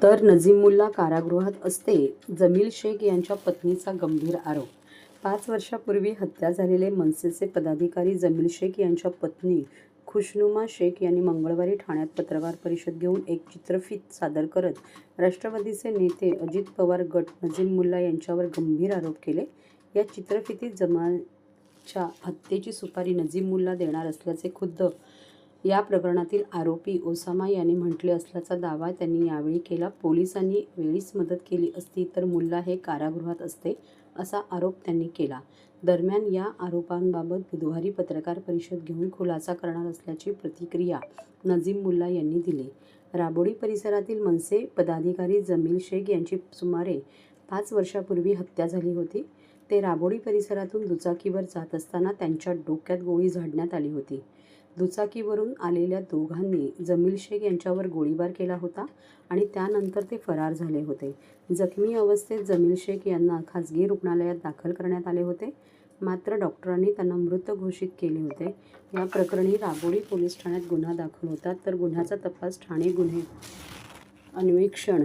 तर नजीमुल्ला कारागृहात असते. जमील शेख यांच्या पत्नीचा गंभीर आरोप. 5 वर्षांपूर्वी हत्या झालेले मनसेचे पदाधिकारी जमील शेख यांच्या पत्नी खुशनुमा शेख यांनी मंगळवारी ठाण्यात पत्रकार परिषद घेऊन एक चित्रफित सादर करत राष्ट्रवादीचे नेते अजित पवार गट नजीमुल्ला यांच्यावर गंभीर आरोप केले. या चित्रफितीत जमालच्या हत्येची सुपारी नजीमुल्ला देणार असल्याचे खुद्द या प्रकरणातील आरोपी ओसामा यांनी म्हटले असल्याचा दावा त्यांनी यावेळी केला. पोलिसांनी वेळीच मदत केली असती तर मुल्ला हे कारागृहात असते, असा आरोप त्यांनी केला. दरम्यान या आरोपांबाबत बुधवारी पत्रकार परिषद घेऊन खुलासा करणार असल्याची प्रतिक्रिया नजीमुल्ला यांनी दिली. राबोडी परिसरातील मनसे पदाधिकारी जमील शेख यांची सुमारे 5 वर्षांपूर्वी हत्या झाली होती. ते राबोडी परिसरातून दुचाकीवर जात असताना त्यांच्या डोक्यात गोळी झाडण्यात आली होती. दुचाकीवरून आलेल्या दोघांनी जमील शेख यांच्यावर गोळीबार केला होता आणि त्यानंतर ते फरार झाले होते. जखमी अवस्थेत जमील शेख यांना खासगी रुग्णालयात दाखल करण्यात आले होते, मात्र डॉक्टरांनी त्यांना मृत घोषित केले होते. या प्रकरणी राबोडी पोलीस ठाण्यात गुन्हा दाखल होता, तर गुन्ह्याचा तपास ठाणे गुन्हे अन्वेषण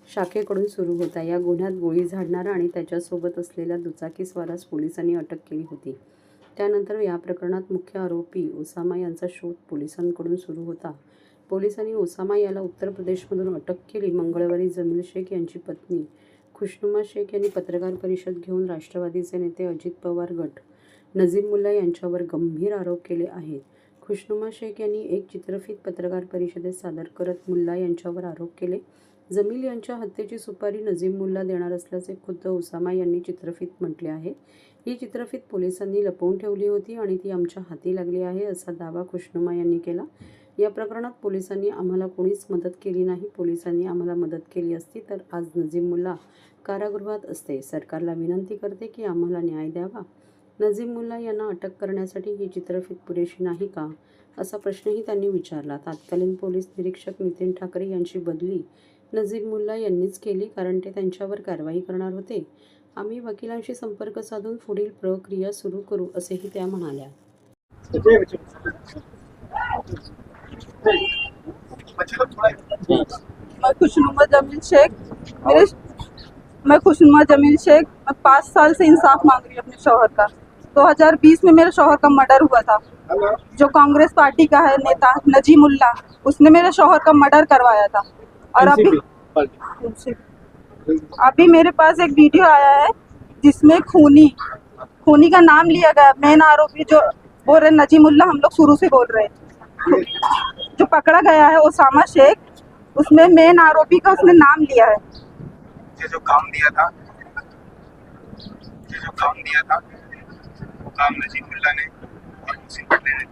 शाखेकडून सुरू होता. या गुन्ह्यात गोळी झाडणारा आणि त्याच्यासोबत असलेल्या दुचाकीस्वारास पोलिसांनी अटक केली होती. त्यानंतर या प्रकरणात मुख्य आरोपी ओसामा यांचा शोध पोलिसांकडून सुरू होता. पोलिसांनी ओसामा याला उत्तर प्रदेशमधून अटक केली. मंगळवारी जमील शेख यांची पत्नी खुशनुमा शेख यांनी पत्रकार परिषद घेऊन राष्ट्रवादीचे नेते अजित पवार गट नजीमुल्ला यांच्यावर गंभीर आरोप केले आहेत. खुशनुमा शेख यांनी एक चित्रफित पत्रकार परिषदेत सादर करत मुल्ला यांच्यावर आरोप केले. जमील यांच्या हत्येची सुपारी नजीमुल्ला देणार असल्याचे खुद्द ओसामा यांनी चित्रफित म्हटले आहे. ही चित्रफित पोलिसांनी लपवून ठेवली होती आणि ती आमच्या हाती लागली आहे, असा दावा खुशनुमा यांनी केला. या प्रकरणात पोलिसांनी आम्हाला कोणीच मदत केली नाही. पोलिसांनी आम्हाला मदत केली असती तर आज नजीमुल्ला कारागृहात असते. सरकारला विनंती करते की आम्हाला न्याय द्यावा. नजीमुल्ला यांना अटक करण्यासाठी ही चित्रफित पुरेशी नाही का, असा प्रश्नही त्यांनी विचारला. तत्कालीन पोलीस निरीक्षक नितीन ठाकरे यांची बदली नजीमुल्ला यांनीच केली, कारण ते त्यांच्यावर कारवाई करणार होते. आम्ही वकिलांशी संपर्क साधून पुढील प्रक्रिया सुरू करू, असेही त्या म्हणाल्या. मैं खुशनुमा जमील शेख 5 साल से इंसाफ मांग रही हूँ अपने शौहर का। 2020 में मेरे शौहर का मर्डर हुआ था। जो कांग्रेस पार्टी का है नेता नजीमुल्ला, उसने मेरे शौहर का मर्डर करवाया था। और अभी मेरे पास एक वीडियो आया है जिसमें खूनी का नाम लिया गया। मेन आरोपी जो बोल रहे नजीमुल्ला, हम लोग शुरू से बोल रहे हैं, जो पकड़ा गया है ओसामा शेख, उसमें मेन आरोपी का उसने नाम लिया है। जो काम दिया था वो काम नजीमुल्ला ने और मुसीम पटले ने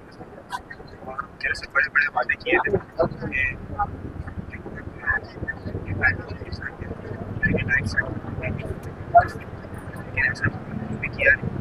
तेरे से बड़े बड़े वादे किए थे लेकिन ऐसा भी किया नहीं।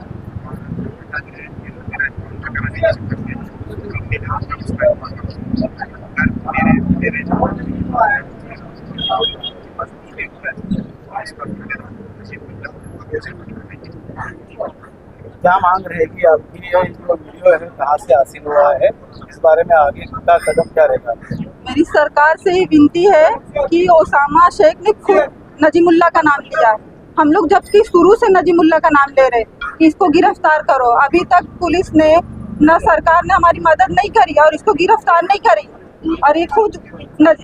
क्या मांग रहेगी आपकी? ये जो वीडियो है कहाँ से हासिल हुआ है, इस बारे में आगे का कदम क्या रहेगा? मेरी सरकार से ये विनती है कि ओसामा शेख ने खुद नजीमुल्ला का नाम लिया है। हम लोग जब की शुरू से नजीमुल्ला का नाम ले रहे कि इसको गिरफ्तार करो, अभी तक पुलिस ने न सरकार ने हमारी मदद नहीं करी और इसको गिरफ्तार नहीं करी। और ये खुद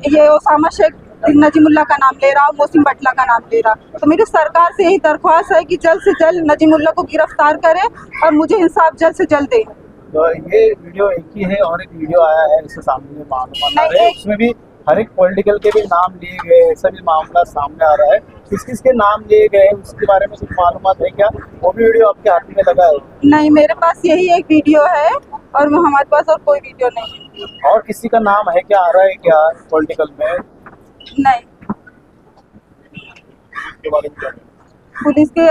ये ओसामा शेख नजीमुल्ला का नाम ले रहा और मोहसिन बटला का नाम ले रहा। तो मेरी सरकार से यही दरख्वास्त है कि जल्द से जल्द नजीमुल्ला को गिरफ्तार करे और मुझे इंसाफ जल्द से जल्द दे। तो ये वीडियो एक ही है और एक वीडियो आया है इससे सामने मालूम आ रहा है, उसमें भी हर एक पॉलिटिकल के भी नाम लिए गए, ऐसा भी मामला सामने आ रहा है। किस के नाम लिए गए उसके बारे में कुछ मालूमात है क्या? वो भी वीडियो आपके हाथ में लगा है? नहीं, मेरे पास यही एक वीडियो है और हमारे पास और कोई वीडियो नहीं। और किसी का नाम है क्या, आ रहा है क्या पॉलिटिकल में? नहीं, के बारे में क्या? पुलिस के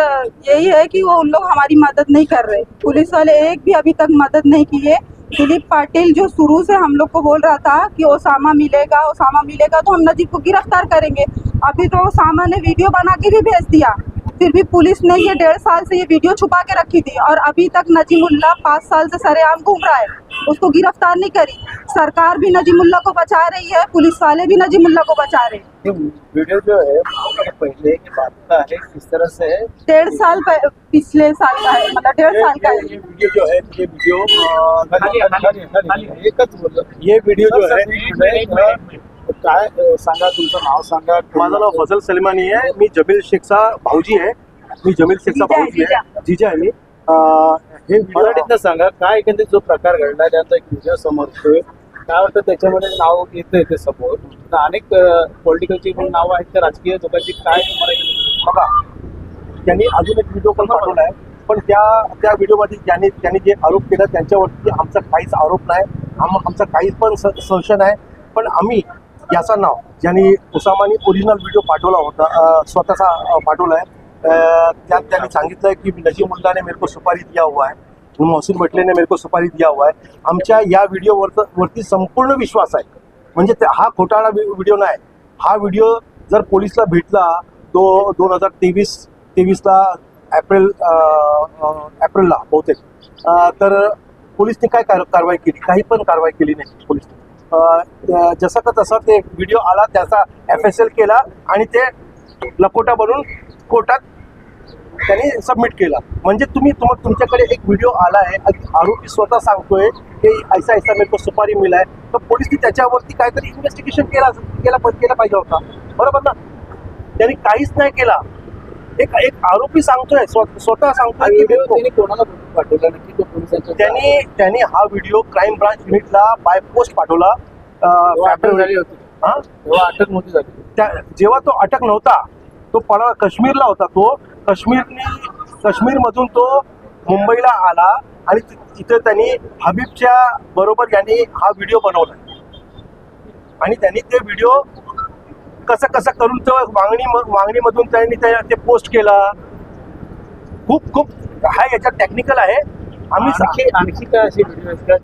यही है कि वो उन लोग हमारी मदद नहीं कर रहे। पुलिस वाले एक भी अभी तक मदद नहीं किए। दिलीप पाटिल जो शुरू से हम लोग को बोल रहा था कि ओसामा मिलेगा तो हम नजीब को गिरफ्तार करेंगे। अभी तो ओसामा ने वीडियो बना के भी भेज दिया फिर भी पुलिस ने ये 1.5 साल से ये वीडियो छुपा के रखी थी और अभी तक नजीमुल्ला 5 साल से सरेआम घूम रहा है, उसको गिरफ्तार नहीं करी। सरकार भी नजीमुल्ला को बचा रही है, पुलिस वाले भी नजीमुल्ला को बचा रहे हैं। ये वीडियो जो है पहले की बात का है, किस तरह से है? 1.5 साल पिछले साल का है, मतलब 1.5 साल का है। ये वीडियो जो है, ये वीडियो एकच बोललो. ये व्हिडिओ जो आहे काय सांगा, तुमचं नाव सांगा. माझं नाव फजल सलमानी आहे. मी जमील शेखचा भाऊजी आहे. जीजा आहे मी. हे मराठीतनं सांगा काय एकंदरीत जो प्रकार घडला त्याचा एक व्हिडिओ समोर येतोय. काय वाटतं त्याच्यामध्ये नाव येतं ते समोर, तर अनेक पॉलिटिकलची पण नावं आहेत त्या राजकीय लोकांची, काय बघा, त्यांनी अजून एक व्हिडिओ पण पाठवला आहे, पण त्या व्हिडिओमध्ये त्यांनी जे आरोप केला त्यांच्यावरती आमचा काहीच आरोप नाही, आमचा काहीच पण संशय नाही. पण आम्ही याचं नाव ज्यांनी उसामानी ओरिजिनल व्हिडिओ पाठवला होता, स्वतःचा पाठवला आहे, त्यात त्यांनी सांगितलं की नजीमुल्ला ने मेरे को सुपारी दिया हुआ है, मोहसिन बटले ने मेरे को सुपारी दिया हुआ है. आमच्या या व्हिडिओवरती संपूर्ण विश्वास आहे. म्हणजे हा खोटाळा व्हिडिओ नाही. हा व्हिडिओ जर पोलिसला भेटला तो 2023ला एप्रिलला बहुतेक, तर पोलिसने काय कारवाई केली? काही पण कारवाई केली नाही पोलिसने. जसं का तसा ते व्हिडिओ आला, त्याचा FSL केला आणि ते लकोटा बनवून कोर्टात त्यांनी सबमिट केला. म्हणजे तुमच्याकडे एक व्हिडिओ आला आहे, आरोपी स्वतः सांगतोय की ऐसा मेरे को सुपारी मिला है, तर पोलिसने त्याच्यावरती काहीतरी इन्व्हेस्टिगेशन केला पाहिजे होता, बरोबर ना? त्यांनी काहीच नाही केला. एक आरोपी सांगतोय, स्वतः सांगतोय की कोणाला पाठवला नक्की तो पोलिसांच्या? त्यांनी हा व्हिडिओ क्राईम ब्रांच युनिटला बाय पोस्ट पाठवला. अटक झाली होती, तेव्हा अटक नव्हती झाली. जेव्हा तो अटक नव्हता, तो काश्मीरला होता. तो काश्मीरमधून तो मुंबईला आला आणि तिथे त्यांनी हबीबच्या बरोबर यांनी हा व्हिडिओ बनवला आणि त्यांनी ते व्हिडिओ कसं करून तो वांगणीमधून त्यांनी ते पोस्ट केला. खूप हा याच्यात टेक्निकल आहे. आणखी काय असे व्हिडिओ आहेत का